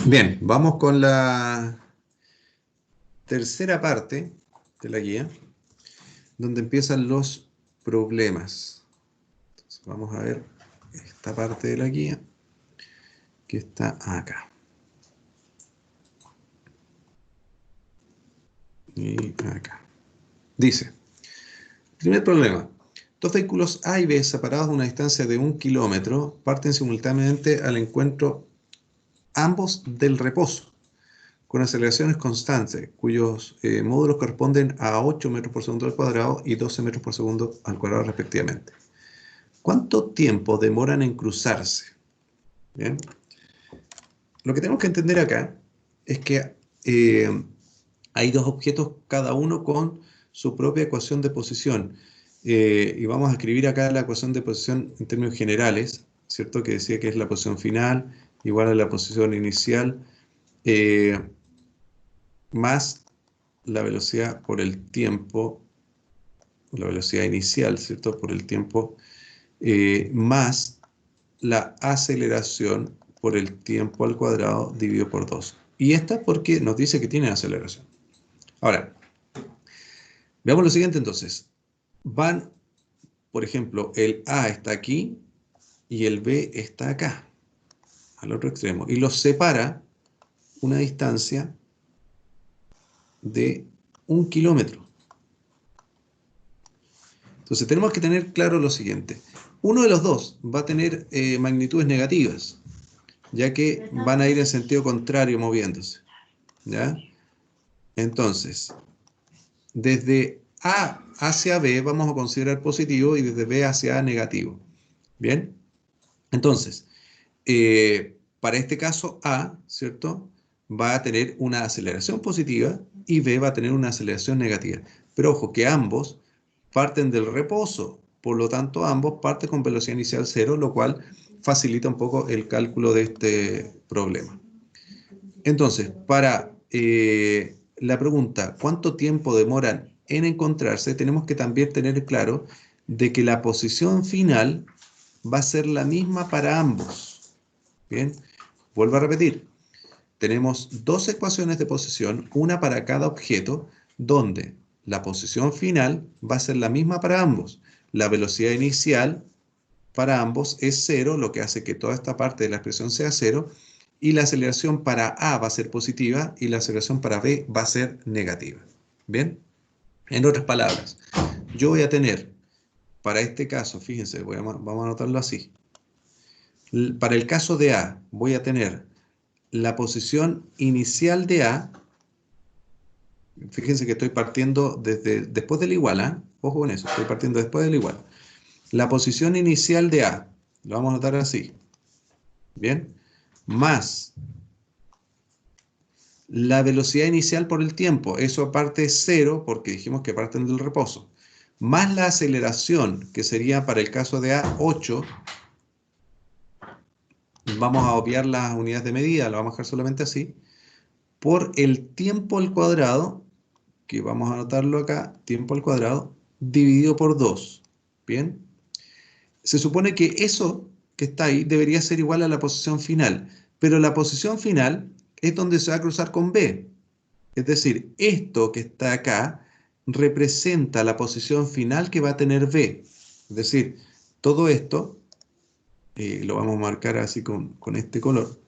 Bien, vamos con la tercera parte de la guía, donde empiezan los problemas. Entonces, vamos a ver esta parte de la guía que está acá. Y acá. Dice, primer problema. Dos vehículos A y B separados a una distancia de 1 kilómetro parten simultáneamente al encuentro ambos del reposo, con aceleraciones constantes, cuyos módulos corresponden a 8 metros por segundo al cuadrado y 12 metros por segundo al cuadrado respectivamente. ¿Cuánto tiempo demoran en cruzarse? Bien. Lo que tenemos que entender acá es que hay dos objetos, cada uno con su propia ecuación de posición. Y vamos a escribir acá la ecuación de posición en términos generales, ¿cierto? Que decía que es la posición final igual a la posición inicial más la velocidad por el tiempo, la velocidad inicial, ¿cierto? Por el tiempo, más la aceleración por el tiempo al cuadrado dividido por 2. Y esta porque nos dice que tiene aceleración. Ahora, veamos lo siguiente entonces. Van, por ejemplo, el A está aquí y el B está acá, al otro extremo. Y los separa una distancia de 1 kilómetro. Entonces tenemos que tener claro lo siguiente. Uno de los dos va a tener magnitudes negativas, ya que van a ir en sentido contrario moviéndose. ¿Ya? Entonces, desde A hacia B vamos a considerar positivo y desde B hacia A negativo. ¿Bien? Entonces, para este caso A, ¿cierto? Va a tener una aceleración positiva y B va a tener una aceleración negativa. Pero ojo, que ambos parten del reposo, por lo tanto ambos parten con velocidad inicial cero, lo cual facilita un poco el cálculo de este problema. Entonces, para la pregunta, ¿cuánto tiempo demoran en encontrarse? Tenemos que también tener claro de que la posición final va a ser la misma para ambos. Bien, vuelvo a repetir. Tenemos dos ecuaciones de posición, una para cada objeto, donde la posición final va a ser la misma para ambos. La velocidad inicial para ambos es cero, lo que hace que toda esta parte de la expresión sea cero, y la aceleración para A va a ser positiva y la aceleración para B va a ser negativa. ¿Bien? En otras palabras, yo voy a tener, para este caso, fíjense, vamos a anotarlo así. Para el caso de A, voy a tener la posición inicial de A. Fíjense que estoy partiendo después del igual, ¿eh? Ojo con eso, estoy partiendo después del igual. La posición inicial de A, lo vamos a anotar así, ¿bien? Más la velocidad inicial por el tiempo, eso parte cero porque dijimos que parten del reposo, más la aceleración, que sería para el caso de A 8, vamos a obviar las unidades de medida, lo vamos a dejar solamente así, por el tiempo al cuadrado, que vamos a anotarlo acá, tiempo al cuadrado, dividido por 2. ¿Bien? Se supone que eso que está ahí debería ser igual a la posición final, pero la posición final es donde se va a cruzar con B. Es decir, esto que está acá representa la posición final que va a tener B. Es decir, todo esto, lo vamos a marcar así con este color,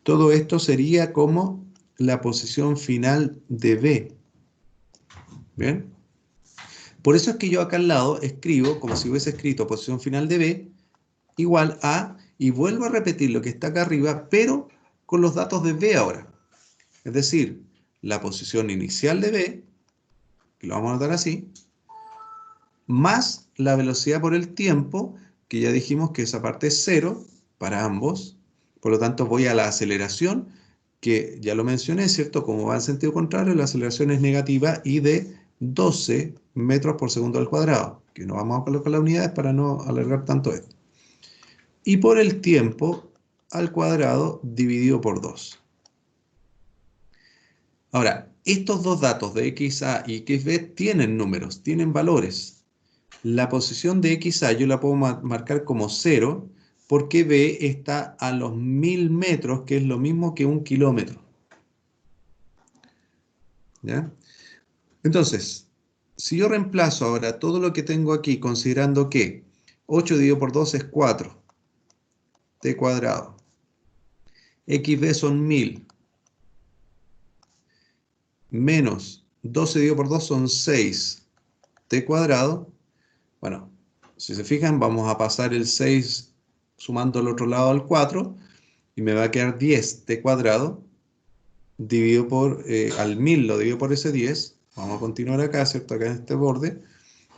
todo esto sería como la posición final de B. ¿Bien? Por eso es que yo acá al lado escribo, como si hubiese escrito posición final de B, igual a, y vuelvo a repetir lo que está acá arriba, pero con los datos de B ahora. Es decir, la posición inicial de B, que lo vamos a anotar así, más la velocidad por el tiempo, que ya dijimos que esa parte es cero para ambos. Por lo tanto, voy a la aceleración, que ya lo mencioné, ¿cierto? Como va en sentido contrario, la aceleración es negativa y de 12 metros por segundo al cuadrado, que no vamos a colocar las unidades para no alargar tanto esto. Y por el tiempo al cuadrado dividido por 2. Ahora, estos dos datos de XA y XB tienen números, tienen valores. La posición de XA yo la puedo marcar como 0 porque B está a los 1000 metros, que es lo mismo que 1 kilómetro. ¿Ya? Entonces, si yo reemplazo ahora todo lo que tengo aquí, considerando que 8 dividido por 2 es 4, t cuadrado, xb son 1000, menos 12 dividido por 2 son 6, t cuadrado. Bueno, si se fijan, vamos a pasar el 6 sumando al otro lado al 4, y me va a quedar 10 t cuadrado, dividido por, al 1000 lo divido por ese 10, vamos a continuar acá, ¿cierto? Acá en este borde,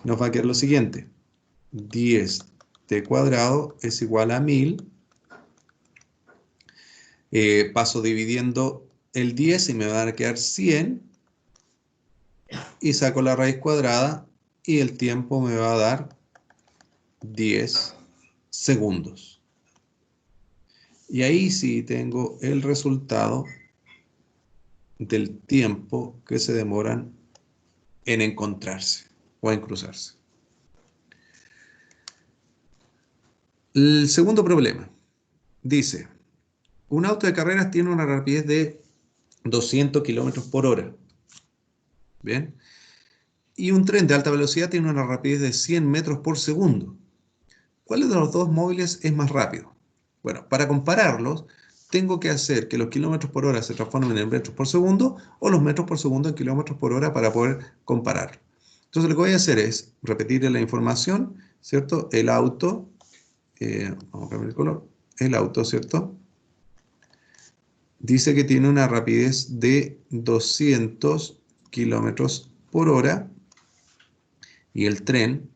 nos va a quedar lo siguiente, 10 t cuadrado es igual a 1000, paso dividiendo el 10 y me van a quedar 100, y saco la raíz cuadrada, y el tiempo me va a dar 10 segundos. Y ahí sí tengo el resultado del tiempo que se demoran en encontrarse o en cruzarse. El segundo problema dice, un auto de carreras tiene una rapidez de 200 kilómetros por hora. Bien. Y un tren de alta velocidad tiene una rapidez de 100 metros por segundo. ¿Cuál de los dos móviles es más rápido? Bueno, para compararlos, tengo que hacer que los kilómetros por hora se transformen en metros por segundo o los metros por segundo en kilómetros por hora para poder compararlo. Entonces lo que voy a hacer es repetir la información, ¿cierto? El auto, vamos a cambiar el color, el auto, ¿cierto? Dice que tiene una rapidez de 200 kilómetros por hora y el tren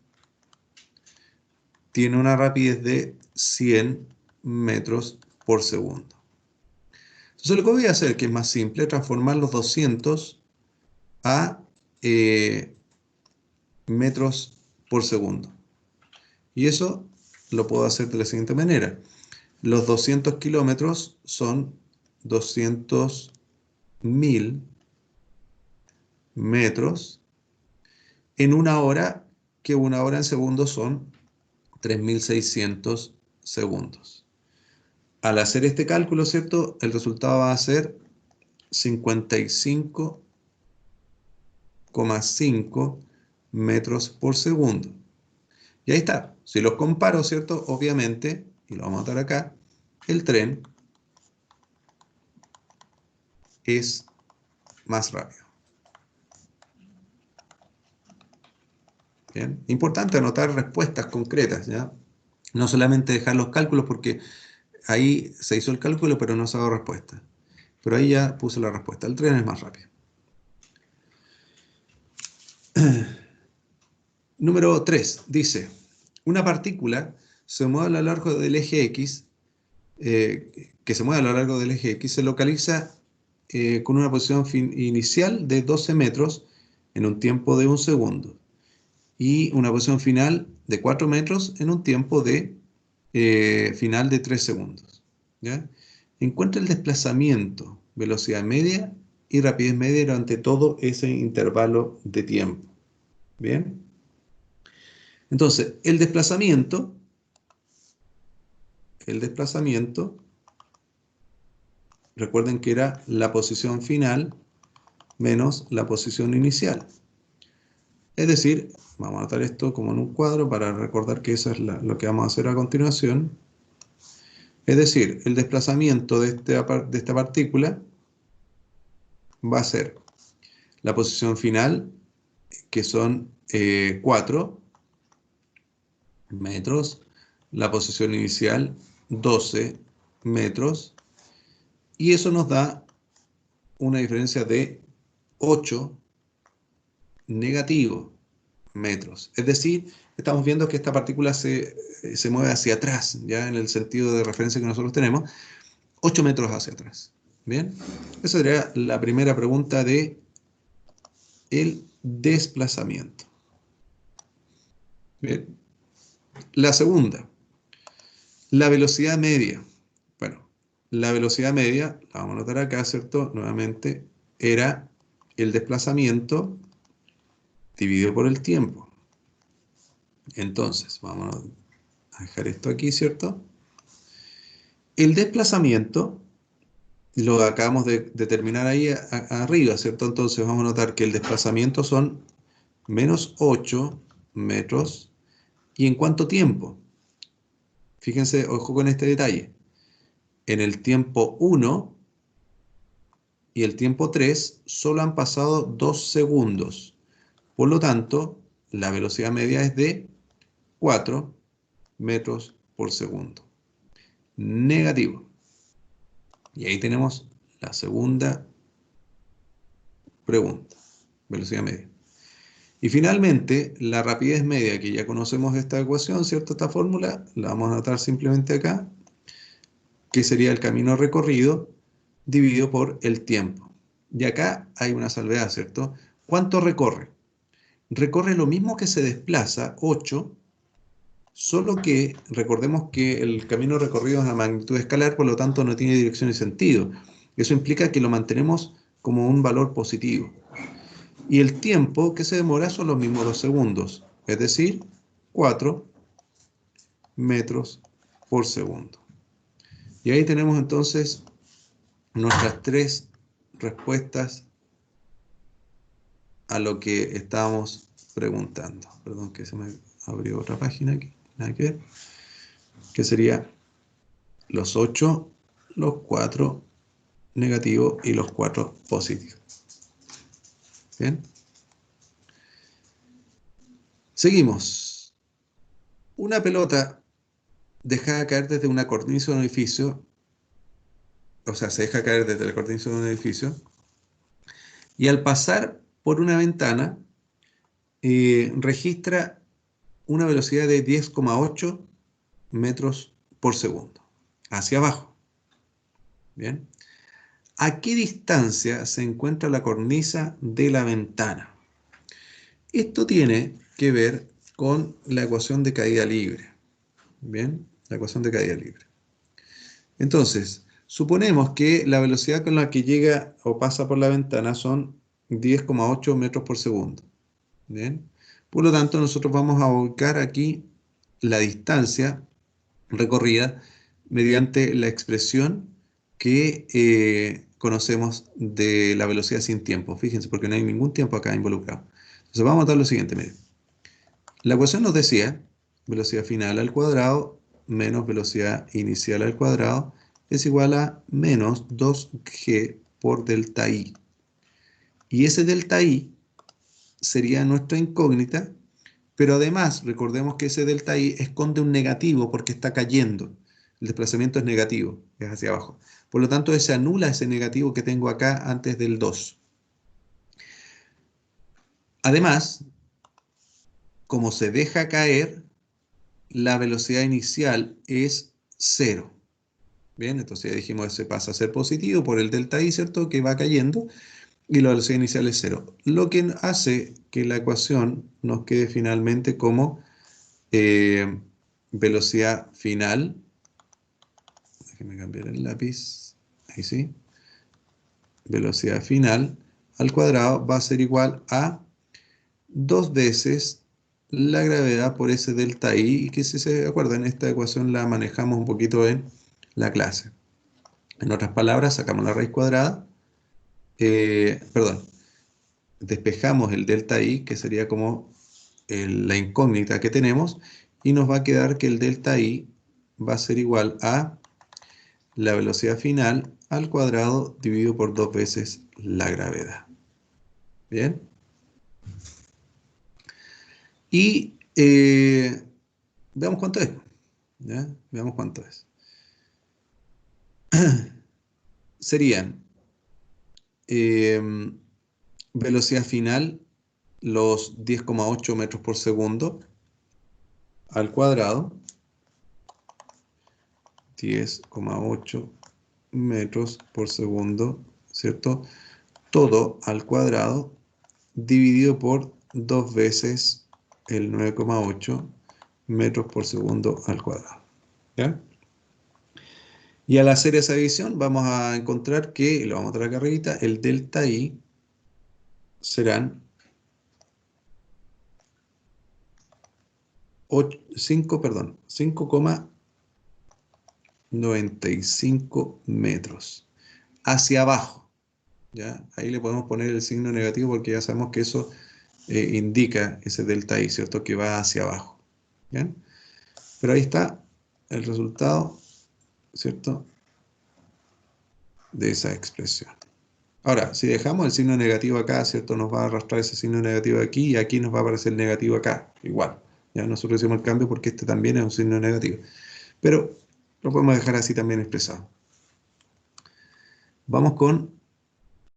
tiene una rapidez de 100 metros por segundo. Entonces lo que voy a hacer, que es más simple, es transformar los 200 a metros por segundo. Y eso lo puedo hacer de la siguiente manera. Los 200 kilómetros son 200.000 metros en una hora, que una hora en segundos son 3600 segundos. Al hacer este cálculo, ¿cierto? El resultado va a ser 55,5 metros por segundo. Y ahí está. Si los comparo, ¿cierto? Obviamente, y lo vamos a anotar acá, el tren es más rápido. Bien. Importante anotar respuestas concretas, ¿ya? No solamente dejar los cálculos, porque ahí se hizo el cálculo, pero no se ha dado respuesta. Pero ahí ya puse la respuesta. El tren es más rápido. Número 3. Dice, una partícula se mueve a lo largo del eje X, que se mueve a lo largo del eje X, se localiza con una posición inicial de 12 metros en un tiempo de 1 segundo y una posición final de 4 metros en un tiempo de final de 3 segundos. ¿Ya? Encuentra el desplazamiento, velocidad media y rapidez media durante todo ese intervalo de tiempo. ¿Bien? Entonces, el desplazamiento, recuerden que era la posición final menos la posición inicial. Es decir, vamos a anotar esto como en un cuadro para recordar que eso es lo que vamos a hacer a continuación. Es decir, el desplazamiento de esta partícula va a ser la posición final, que son 4 metros, la posición inicial 12 metros, y eso nos da una diferencia de 8 negativo metros. Es decir, estamos viendo que esta partícula se mueve hacia atrás, ya en el sentido de referencia que nosotros tenemos, 8 metros hacia atrás. Bien, esa sería la primera pregunta de el desplazamiento. Bien, la segunda, la velocidad media. Bueno, la velocidad media, la vamos a anotar acá, ¿cierto? Nuevamente, era el desplazamiento dividido por el tiempo. Entonces, vamos a dejar esto aquí, ¿cierto? El desplazamiento lo acabamos de determinar ahí arriba, ¿cierto? Entonces vamos a notar que el desplazamiento son menos 8 metros. ¿Y en cuánto tiempo? Fíjense, ojo con este detalle. En el tiempo 1 y el tiempo 3 solo han pasado 2 segundos. Por lo tanto, la velocidad media es de 4 metros por segundo. Negativo. Y ahí tenemos la segunda pregunta, velocidad media. Y finalmente, la rapidez media, que ya conocemos esta ecuación, ¿cierto? Esta fórmula, la vamos a anotar simplemente acá, que sería el camino recorrido dividido por el tiempo. Y acá hay una salvedad, ¿cierto? ¿Cuánto recorre? Recorre lo mismo que se desplaza, 8, solo que recordemos que el camino recorrido es a magnitud escalar, por lo tanto no tiene dirección y sentido. Eso implica que lo mantenemos como un valor positivo. Y el tiempo que se demora son los mismos 2 segundos, es decir, 4 metros por segundo. Y ahí tenemos entonces nuestras 3 respuestas a lo que estábamos preguntando. Perdón que se me abrió otra página aquí, nada que ver. Que sería los 8, los 4 negativos y los 4 positivos. Bien. Seguimos. Una pelota dejada caer desde una cornisa de un edificio, o sea, se deja caer desde la cornisa de un edificio, y al pasar por una ventana, registra una velocidad de 10,8 metros por segundo, hacia abajo. Bien. ¿A qué distancia se encuentra la cornisa de la ventana? Esto tiene que ver con la ecuación de caída libre. Bien, la ecuación de caída libre. Entonces, suponemos que la velocidad con la que llega o pasa por la ventana son 10,8 metros por segundo. Bien. Por lo tanto, nosotros vamos a ubicar aquí la distancia recorrida mediante la expresión que conocemos de la velocidad sin tiempo. Fíjense, porque no hay ningún tiempo acá involucrado. Entonces vamos a notar lo siguiente, miren. La ecuación nos decía velocidad final al cuadrado menos velocidad inicial al cuadrado es igual a menos 2g por delta i. Y ese delta i sería nuestra incógnita, pero además recordemos que ese delta i esconde un negativo porque está cayendo. El desplazamiento es negativo, es hacia abajo. Por lo tanto, se anula ese negativo que tengo acá antes del 2. Además, como se deja caer, la velocidad inicial es 0. Bien, entonces ya dijimos que se pasa a ser positivo por el delta i, ¿cierto? Que va cayendo y la velocidad inicial es 0. Lo que hace que la ecuación nos quede finalmente como velocidad final. Déjeme cambiar el lápiz. Ahí sí. Velocidad final al cuadrado va a ser igual a 2 veces la gravedad por ese delta i, y que si se acuerdan, esta ecuación la manejamos un poquito en la clase. En otras palabras, sacamos la raíz cuadrada, perdón, despejamos el delta i, que sería como la incógnita que tenemos, y nos va a quedar que el delta i va a ser igual a la velocidad final al cuadrado dividido por 2 veces la gravedad. ¿Bien? Y veamos cuánto es. ¿Ya? Veamos cuánto es. Serían velocidad final, los 10,8 metros por segundo al cuadrado, 10,8 metros por segundo, ¿cierto? Todo al cuadrado dividido por 2 veces el 9,8 metros por segundo al cuadrado. ¿Ya? Y al hacer esa división vamos a encontrar que, y lo vamos a traer acá arribita, el delta i serán 5,8 95 metros. Hacia abajo, ¿ya? Ahí le podemos poner el signo negativo porque ya sabemos que eso indica ese delta I, ¿cierto? Que va hacia abajo, ¿bien? Pero ahí está el resultado, ¿cierto? De esa expresión. Ahora, si dejamos el signo negativo acá, ¿cierto? Nos va a arrastrar ese signo negativo aquí y aquí nos va a aparecer el negativo acá, igual. Ya nosotros hicimos el cambio porque este también es un signo negativo. Pero lo podemos dejar así también expresado. Vamos con